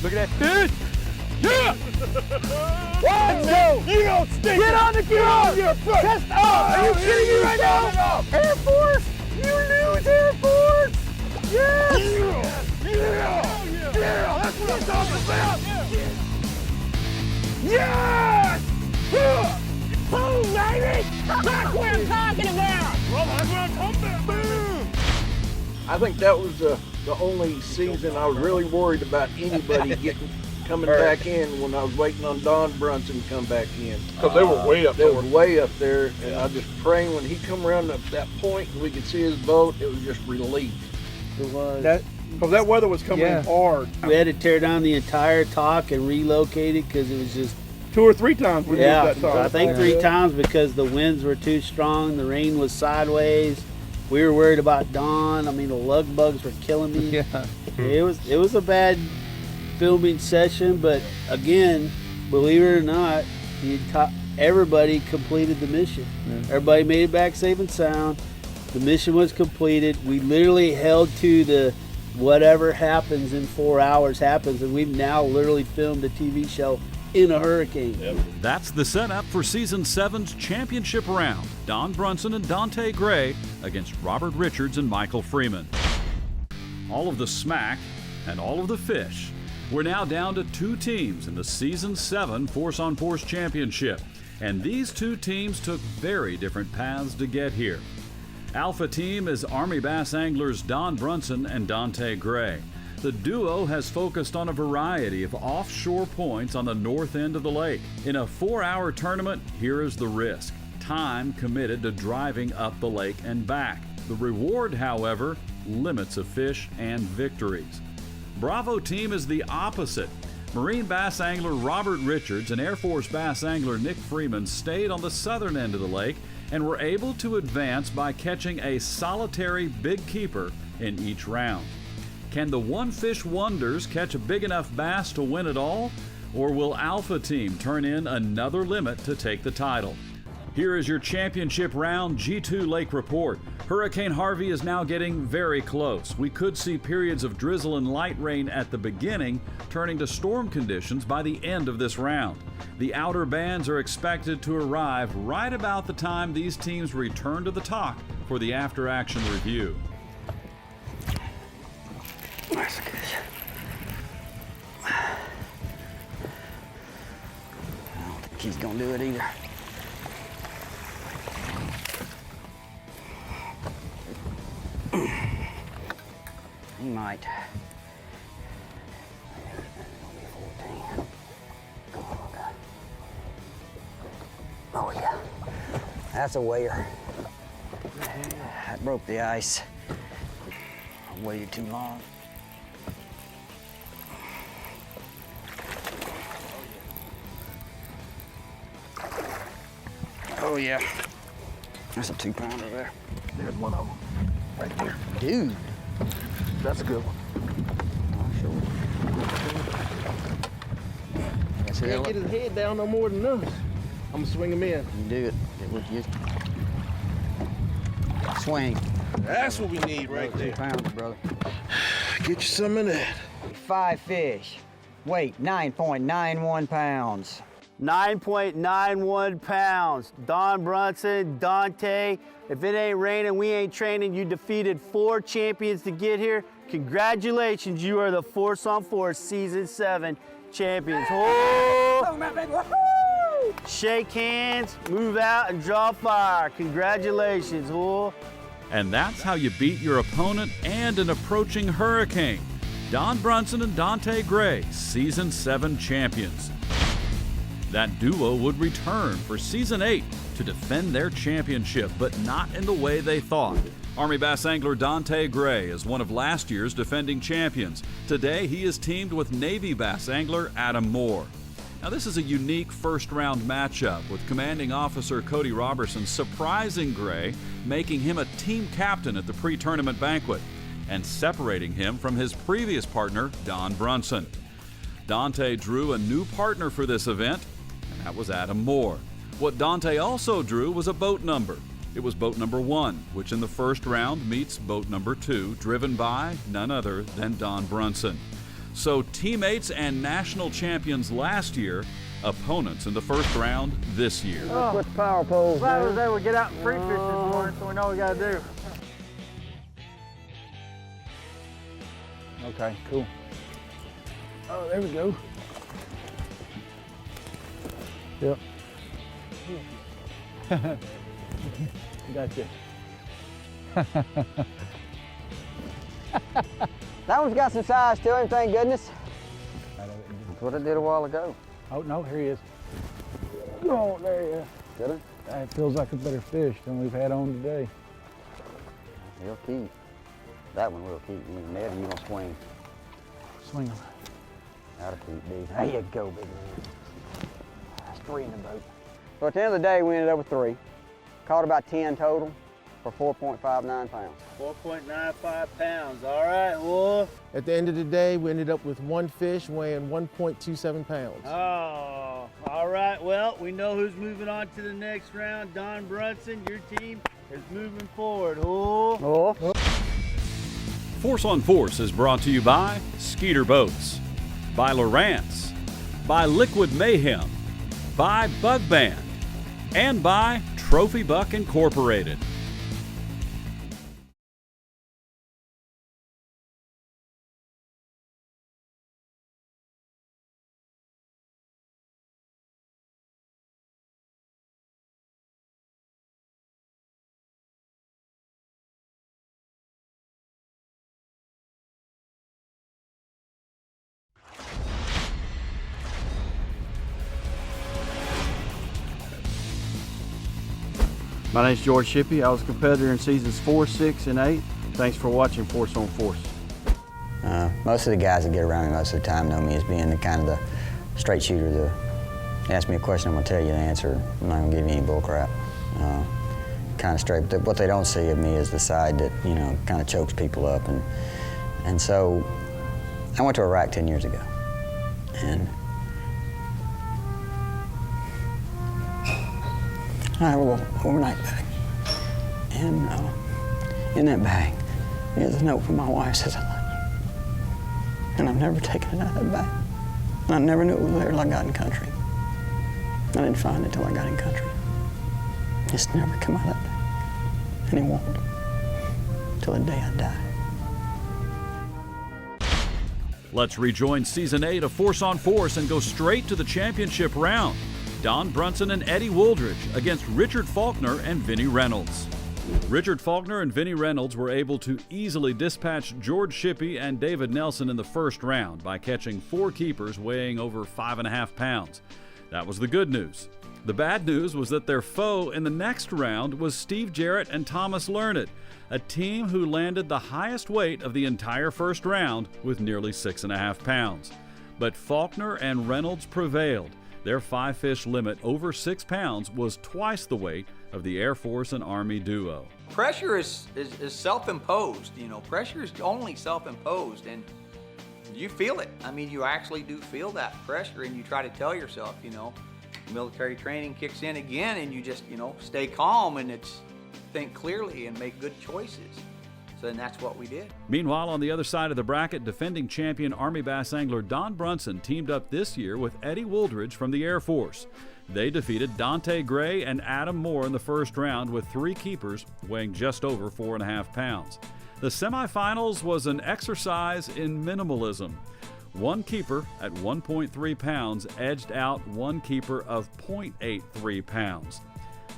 Look at that fish. Yeah! Let's go! You don't stink. Get on the ground! Chest up! Are you kidding me right now? Air Force! You lose, Air Force! Yes! Yeah! That's what I'm talking about! Yes! Boom, baby! That's what I'm talking about! Well, that's what I'm talking about! Boom! I think that was the only season I was really worried about anybody coming back in when I was waiting on Don Brunson to come back in. Because they were way up They there. were way up there, and I was just praying when he come around that point and we could see his boat, it was just relief. It was. Because that weather was coming in hard. We had to tear down the entire talk and relocate it because it was just. 2 or 3 times we moved that time. I think 3 times because the winds were too strong, the rain was sideways. We were worried about Don. I mean, the lug bugs were killing me. Yeah. It was a bad filming session, but again, believe it or not, everybody completed the mission. Everybody made it back safe and sound. The mission was completed. We literally held to the whatever happens in 4 hours happens, and we've now literally filmed a TV show in a hurricane. That's the setup for Season 7's championship round. Don Brunson and Dante Gray against Robert Richards and Michael Freeman. All of the smack and all of the fish. We're now down to 2 teams in the Season 7 Force on Force Championship. And these 2 teams took very different paths to get here. Alpha Team is Army Bass Anglers Don Brunson and Dante Gray. The duo has focused on a variety of offshore points on the north end of the lake. In a 4-hour tournament, here is the risk. Time committed to driving up the lake and back. The reward, however, limits of fish and victories. Bravo Team is the opposite. Marine bass angler Robert Richards and Air Force bass angler Nick Freeman stayed on the southern end of the lake and were able to advance by catching a solitary big keeper in each round. Can the One Fish Wonders catch a big enough bass to win it all? Or will Alpha Team turn in another limit to take the title? Here is your championship round G2 Lake report. Hurricane Harvey is now getting very close. We could see periods of drizzle and light rain at the beginning, turning to storm conditions by the end of this round. The outer bands are expected to arrive right about the time these teams return to the talk for the after-action review. That's good. I don't think he's gonna do it either. He might. Oh yeah, that's a weigher. That broke the ice. I waited too long. Oh yeah, that's a 2-pounder there. There's one of them right there. Dude. That's a good one. Can't get his head down no more than us. I'm gonna swing him in. You do it. Get with you. Swing. That's what we need right there. 2-pounder, brother. Get you some of that. 5 fish. Weight 9.91 pounds. 9.91 pounds. Don Brunson, Dante. If it ain't raining, we ain't training. You defeated 4 champions to get here. Congratulations, you are the Force on Force Season 7 champions. Oh! Shake hands, move out, and draw fire. Congratulations, oh! And that's how you beat your opponent and an approaching hurricane. Don Brunson and Dante Gray, Season 7 champions. That duo would return for Season 8 to defend their championship, but not in the way they thought. Army bass angler Dante Gray is one of last year's defending champions. Today, he is teamed with Navy bass angler Adam Moore. Now, this is a unique first-round matchup with commanding officer Cody Robertson surprising Gray, making him a team captain at the pre-tournament banquet, and separating him from his previous partner, Don Brunson. Dante drew a new partner for this event, and that was Adam Moore. What Dante also drew was a boat number. It was boat number 1, which in the first round meets boat number 2, driven by none other than Don Brunson. So teammates and national champions last year, opponents in the first round this year. With the power poles. Glad I was able to get out and free fish this morning, so we know what we gotta do. Okay, cool. Oh, there we go. Yep. Gotcha. That one's got some size to him, thank goodness. That's what I did a while ago. Oh, no, here he is. Oh, there he is. Did it? That feels like a better fish than we've had on today. He'll keep. That one will keep. You Ned, you gonna swing. Swing him. That'll keep, dude. There you go, big man. That's 3 in the boat. So at the end of the day, we ended up with 3. Caught about 10 total for 4.59 pounds. 4.95 pounds. All right, Wolf. At the end of the day, we ended up with 1 fish weighing 1.27 pounds. Oh, all right. Well, we know who's moving on to the next round. Don Brunson, your team is moving forward. Oh. Force on Force is brought to you by Skeeter Boats, by Lowrance, by Liquid Mayhem, by Bug Band, and by Trophy Buck Incorporated. My name's George Shippey. I was a competitor in seasons 4, 6, and 8. Thanks for watching Force on Force. Most of the guys that get around me most of the time know me as being the kind of the straight shooter. You ask me a question, I'm gonna tell you the answer. I'm not gonna give you any bull crap. Kind of straight. But what they don't see of me is the side that, you know, kind of chokes people up. And so I went to Iraq 10 years ago. And I have a little overnight bag. And in that bag is a note from my wife that says, I love you. And I've never taken it out of that bag. And I never knew it was there till I got in country. I didn't find it till I got in country. It's never come out of that bag. And it won't. Till the day I die. Let's rejoin Season 8 of Force on Force and go straight to the championship round. Don Brunson and Eddie Wooldridge against Richard Faulkner and Vinnie Reynolds. Richard Faulkner and Vinnie Reynolds were able to easily dispatch George Shippey and David Nelson in the first round by catching 4 keepers weighing over 5.5 pounds. That was the good news. The bad news was that their foe in the next round was Steve Jarrett and Thomas Learned, a team who landed the highest weight of the entire first round with nearly 6.5 pounds. But Faulkner and Reynolds prevailed. Their 5-fish limit over 6 pounds was twice the weight of the Air Force and Army duo. Pressure is self-imposed, you know. Pressure is only self-imposed, and you feel it. I mean, you actually do feel that pressure, and you try to tell yourself, you know, military training kicks in again, and you just, you know, stay calm and think clearly and make good choices. So then that's what we did. Meanwhile, on the other side of the bracket, defending champion Army bass angler Don Brunson teamed up this year with Eddie Wooldridge from the Air Force. They defeated Dante Gray and Adam Moore in the first round with 3 keepers weighing just over 4.5 pounds. The semifinals was an exercise in minimalism. 1 keeper at 1.3 pounds edged out 1 keeper of 0.83 pounds.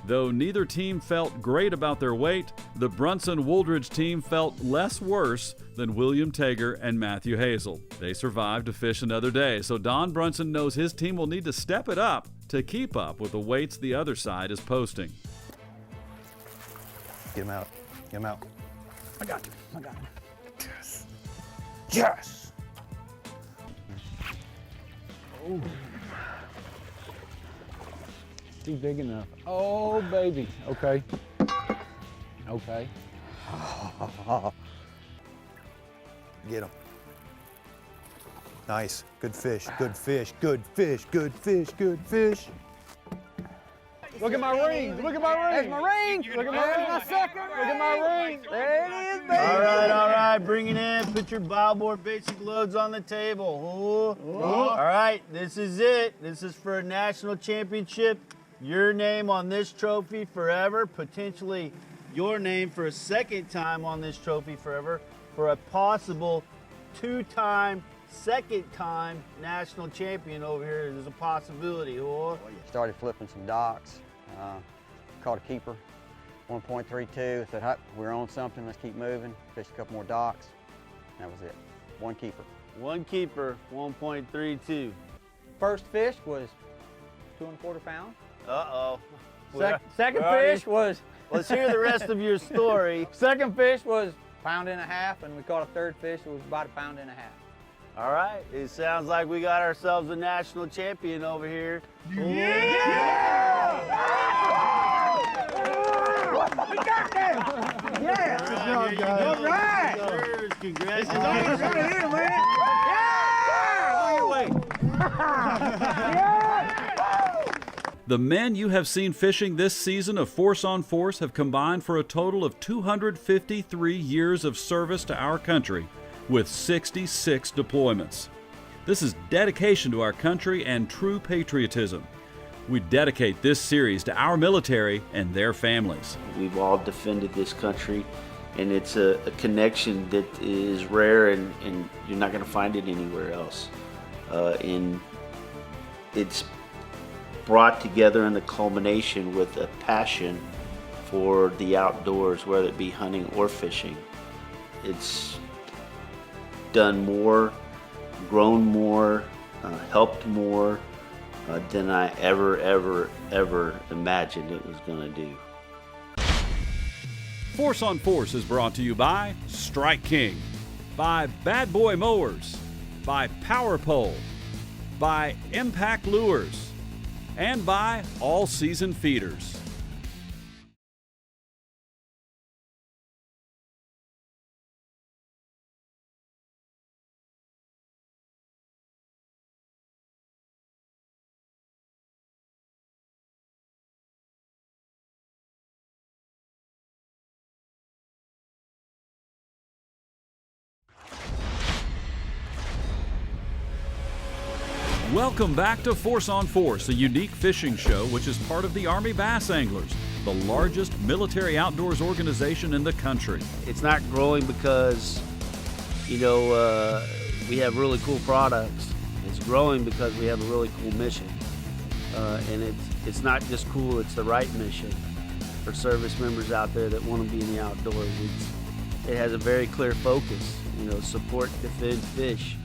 Though neither team felt great about their weight, the Brunson-Wooldridge team felt less worse than William Tager and Matthew Hazel. They survived to fish another day, so Don Brunson knows his team will need to step it up to keep up with the weights the other side is posting. Get him out. Get him out. I got you. I got you. Yes. Yes. Oh. Too big enough. Oh, baby. Okay. Okay. Get him. Nice. Good fish. Good fish. Good fish. Good fish. Good fish. Look at my ring. Look at my ring. There's my ring. Look at my ring. My second Look at my ring. There it is, baby. All right, right, bring it in. Put your Baalborg basic loads on the table. All right, this is it. This is for a national championship. Your name on this trophy forever. Potentially your name for a second time on this trophy forever for a possible two-time, second-time national champion over here. There's a possibility. Started flipping some docks. Caught a keeper. 1.32, said, "Hup, we're on something, let's keep moving." Fished a couple more docks. That was it. One keeper. One keeper, 1.32. First fish was 2 1/4 pounds. Uh-oh. Second fish was... Let's hear the rest of your story. Second fish was 1.5 pounds, and we caught a third fish that was about 1.5 pounds. All right, it sounds like we got ourselves a national champion over here. We got that! Yeah! Good job, guys. All right! Congratulations. It's all right here, man! The men you have seen fishing this season of Force on Force have combined for a total of 253 years of service to our country, with 66 deployments. This is dedication to our country and true patriotism. We dedicate this series to our military and their families. We've all defended this country, and it's a connection that is rare, and you're not going to find it anywhere else. And it's brought together in the culmination with a passion for the outdoors, whether it be hunting or fishing. It's done more, grown more, helped more than I ever imagined it was going to do. Force on Force is brought to you by Strike King, by Bad Boy Mowers, by Power Pole, by Impact Lures, and by All Season Feeders. Welcome back to Force on Force, a unique fishing show which is part of the Army Bass Anglers, the largest military outdoors organization in the country. It's not growing because, we have really cool products. It's growing because we have a really cool mission. And it's not just cool, it's the right mission for service members out there that want to be in the outdoors. It has a very clear focus, support, defend, fish.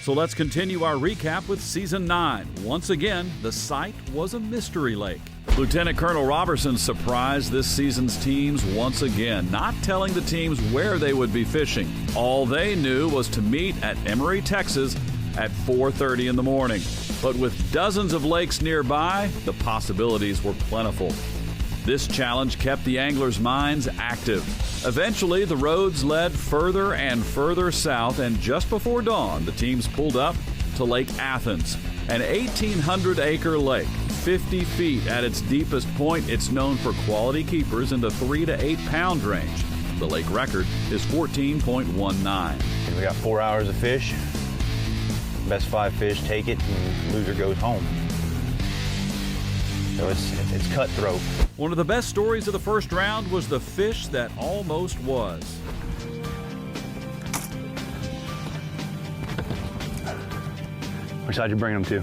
So let's continue our recap with Season 9. Once again, the site was a mystery lake. Lieutenant Colonel Robertson surprised this season's teams once again, not telling the teams where they would be fishing. All they knew was to meet at Emory, Texas at 4:30 in the morning. But with dozens of lakes nearby, the possibilities were plentiful. This challenge kept the anglers' minds active. Eventually, the roads led further and further south, and just before dawn, the teams pulled up to Lake Athens, an 1,800-acre lake. 50 feet at its deepest point, it's known for quality keepers in the 3 to 8 pound range. The lake record is 14.19. We got 4 hours of fish. Best 5 fish take it, and loser goes home. So it's cutthroat. One of the best stories of the first round was the fish that almost was. Which side you bringing them to?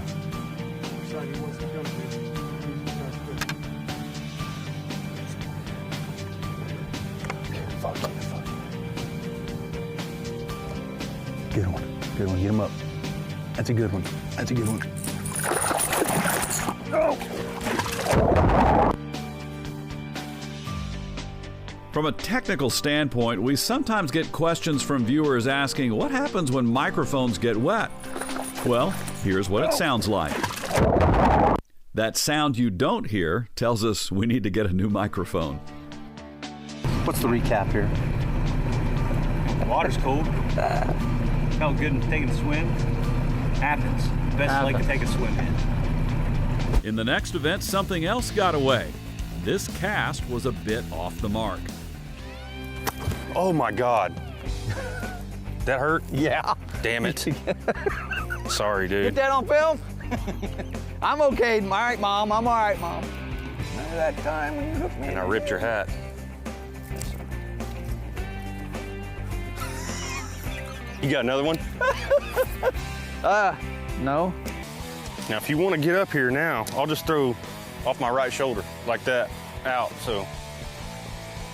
Good one. Good one. Get him up. That's a good one. That's a good one. Oh! From a technical standpoint, we sometimes get questions from viewers asking, what happens when microphones get wet? Well, here's what it sounds like. That sound you don't hear tells us we need to get a new microphone. What's the recap here? The water's cold. Felt good in taking a swim. Athens, best lake to take a swim in. In the next event, something else got away. This cast was a bit off the mark. Oh my God. That hurt? Yeah. Damn it. Sorry, dude. Get that on film? I'm okay. I'm all right, Mom. I'm all right, Mom. None of that time when you hooked me. And I ripped your hat. You got another one? No. Now, if you want to get up here now, I'll just throw off my right shoulder like that out, so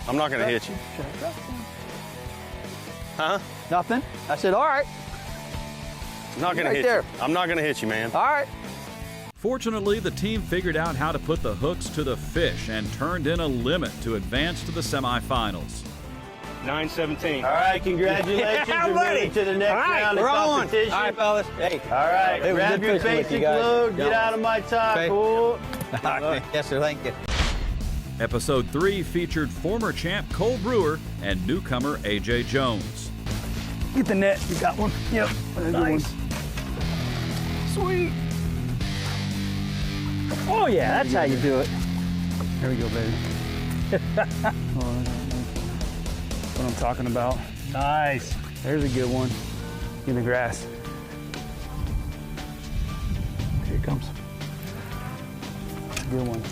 I'm not going to hit you. Huh? Nothing. I said, all right. I'm not going to Right hit there. you. I'm not going to hit you, man. All right. Fortunately, the team figured out how to put the hooks to the fish and turned in a limit to advance to the semifinals. 9:17. All right, congratulations. Yeah, You're buddy. moving to the next All right, round of we're on. competition. All right, fellas. Hey. All right, It was grab good your fishing with you basic guys. load, get Yeah. out of my top Okay. pool. All right. Yes, sir. Thank you. Episode 3 featured former champ Cole Brewer and newcomer AJ Jones. Get the net. You got one? Yep. Nice. Sweet. Oh, yeah, that's how you do it. There we go, baby. What I'm talking about. Nice. There's a good one. In the grass. Here it comes. Good one.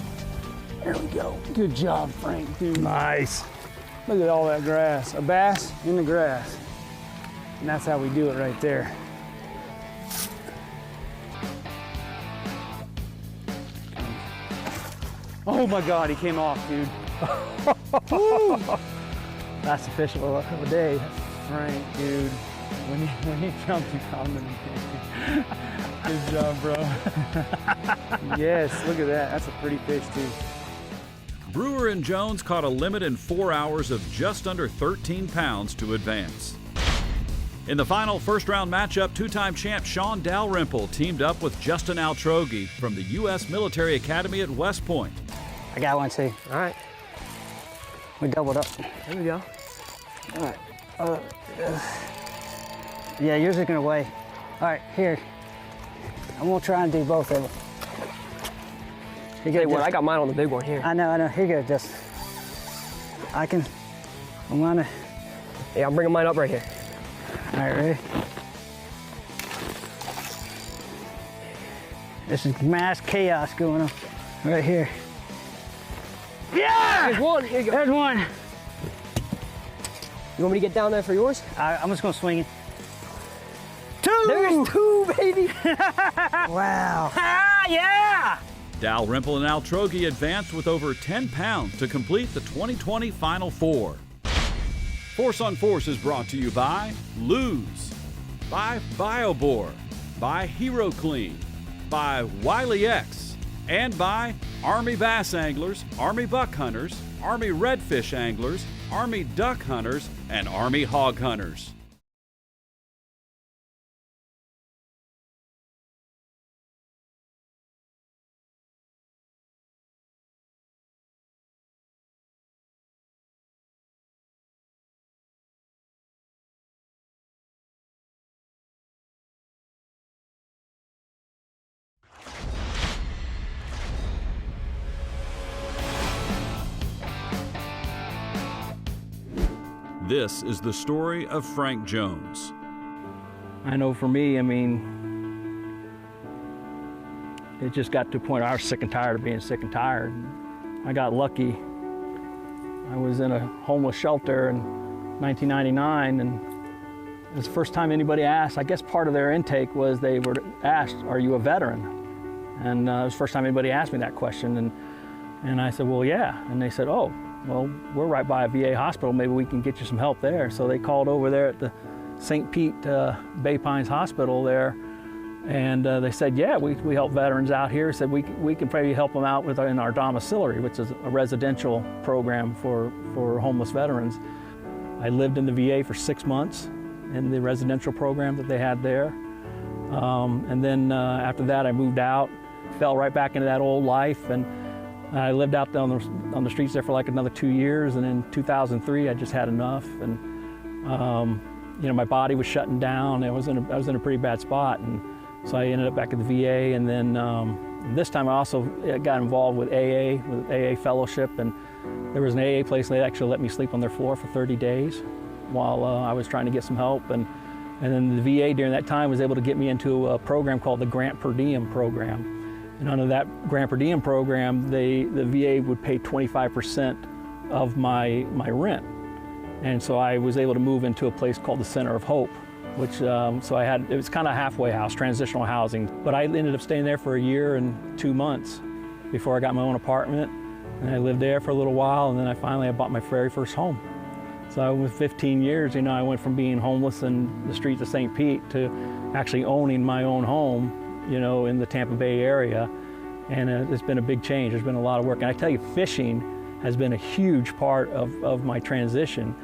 There we go. Good job, Frank, dude. Nice. Look at all that grass. A bass in the grass. And that's how we do it right there. Oh my God, he came off, dude. That's the fish of the day. Frank, dude. When he jumped, he found him. Good job, bro. Yes, look at that. That's a pretty fish, too. Brewer and Jones caught a limit in 4 hours of just under 13 pounds to advance. In the final first-round matchup, two-time champ Sean Dalrymple teamed up with Justin Altrogi from the U.S. Military Academy at West Point. I got one, too. All right. We doubled up. There we go. All right. Yeah, yours is going to weigh. All right, here. I'm going to try and do both of them. Hey, what? I got mine on the big one here. I know. Here you go, just. I'm going to. Yeah, I'm bringing mine up right here. All right, ready? This is mass chaos going on right here. Yeah! There's one. Here you go. There's one. You want me to get down there for yours? I'm just going to swing it. Two! There's two, baby! Wow. Ah, yeah! Dalrymple and Altrogi advanced with over 10 pounds to complete the 2020 Final Four. Force on Force is brought to you by Lose, by BioBore, by Hero Clean, by Wiley X, and by Army Bass Anglers, Army Buck Hunters, Army Redfish Anglers, Army Duck Hunters, and Army Hog Hunters. This is the story of Frank Jones. I know for me, I mean, it just got to a point where I was sick and tired of being sick and tired. I got lucky. I was in a homeless shelter in 1999, and it was the first time anybody asked. I guess part of their intake was they were asked, "Are you a veteran?" And it was the first time anybody asked me that question. And I said, "Well, yeah." And they said, "Oh, well, we're right by a VA hospital. Maybe we can get you some help there." So they called over there at the St. Pete Bay Pines Hospital there, and they said, "Yeah, we help veterans out here." Said we can probably help them out in our domiciliary, which is a residential program for homeless veterans. I lived in the VA for 6 months in the residential program that they had there, and then after that I moved out, fell right back into that old life, and I lived out on the streets there for like another 2 years, and in 2003 I just had enough, and you know, my body was shutting down. I was in a pretty bad spot, and so I ended up back at the VA. And then this time I also got involved with AA Fellowship, and there was an AA place. They actually let me sleep on their floor for 30 days, while I was trying to get some help. And then the VA during that time was able to get me into a program called the Grant Per Diem program. And under that Grant Per Diem program, the VA would pay 25% of my rent. And so I was able to move into a place called the Center of Hope, which, it was kind of a halfway house, transitional housing. But I ended up staying there for a year and 2 months before I got my own apartment. And I lived there for a little while, and then I bought my very first home. So with 15 years, you know, I went from being homeless in the streets of St. Pete to actually owning my own home, you know, in the Tampa Bay area. And it's been a big change. There's been a lot of work. And I tell you, fishing has been a huge part of my transition.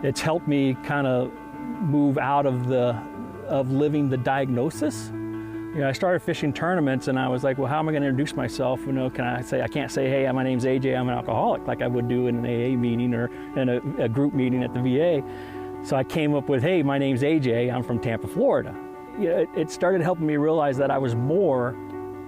It's helped me kind of move out of living the diagnosis. You know, I started fishing tournaments, and I was like, well, how am I going to introduce myself? You know, I can't say, hey, my name's AJ, I'm an alcoholic, like I would do in an AA meeting or in a group meeting at the VA. So I came up with, hey, my name's AJ, I'm from Tampa, Florida. You know, it started helping me realize that I was more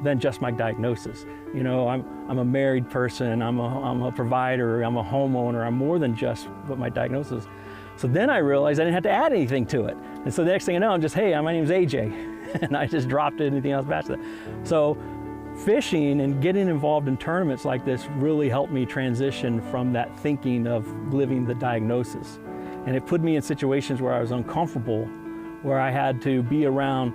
than just my diagnosis. You know, I'm a married person, I'm a provider, I'm a homeowner, I'm more than just what my diagnosis. So then I realized I didn't have to add anything to it. And so the next thing I know, I'm just, hey, my name's AJ. And I just dropped anything else past that. So fishing and getting involved in tournaments like this really helped me transition from that thinking of living the diagnosis. And it put me in situations where I was uncomfortable, where I had to be around,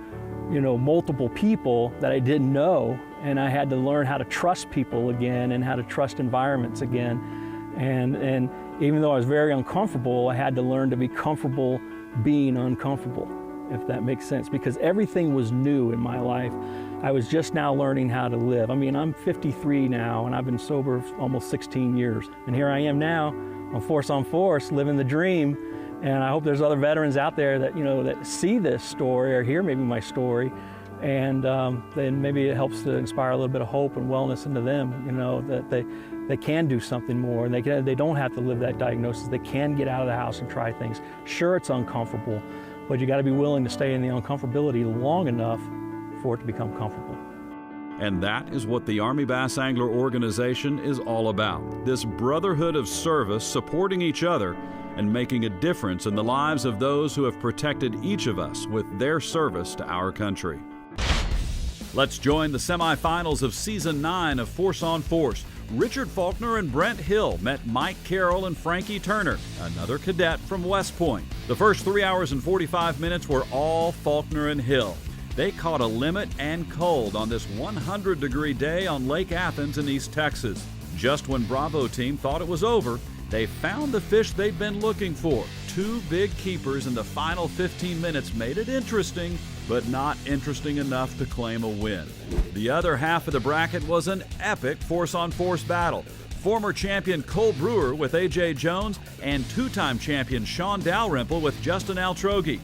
you know, multiple people that I didn't know, and I had to learn how to trust people again and how to trust environments again. And even though I was very uncomfortable, I had to learn to be comfortable being uncomfortable, if that makes sense, because everything was new in my life. I was just now learning how to live. I mean, I'm 53 now, and I've been sober almost 16 years. And here I am now on Force, living the dream. And I hope there's other veterans out there that, you know, that see this story or hear maybe my story. And then maybe it helps to inspire a little bit of hope and wellness into them, you know, that they can do something more, and they don't have to live that diagnosis. They can get out of the house and try things. Sure, it's uncomfortable, but you got to be willing to stay in the uncomfortability long enough for it to become comfortable. And that is what the Army Bass Angler Organization is all about. This brotherhood of service, supporting each other and making a difference in the lives of those who have protected each of us with their service to our country. Let's join the semifinals of Season 9 of Force on Force. Richard Faulkner and Brent Hill met Mike Carroll and Frankie Turner, another cadet from West Point. The first 3 hours and 45 minutes were all Faulkner and Hill. They caught a limit and cold on this 100-degree day on Lake Athens in East Texas. Just when Bravo Team thought it was over, they found the fish they'd been looking for. 2 big keepers in the final 15 minutes made it interesting, but not interesting enough to claim a win. The other half of the bracket was an epic force-on-force battle. Former champion Cole Brewer with A.J. Jones and 2-time champion Sean Dalrymple with Justin Altrogi.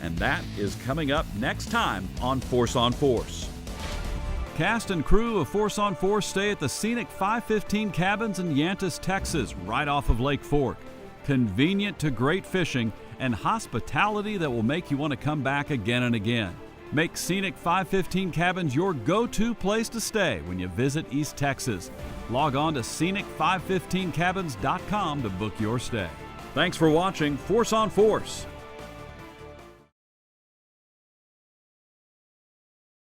And that is coming up next time on Force on Force. Cast and crew of Force on Force stay at the scenic 515 Cabins in Yantis, Texas, right off of Lake Fork. Convenient to great fishing and hospitality that will make you want to come back again and again. Make Scenic 515 Cabins your go-to place to stay when you visit East Texas. Log on to scenic515cabins.com to book your stay. Thanks for watching Force on Force.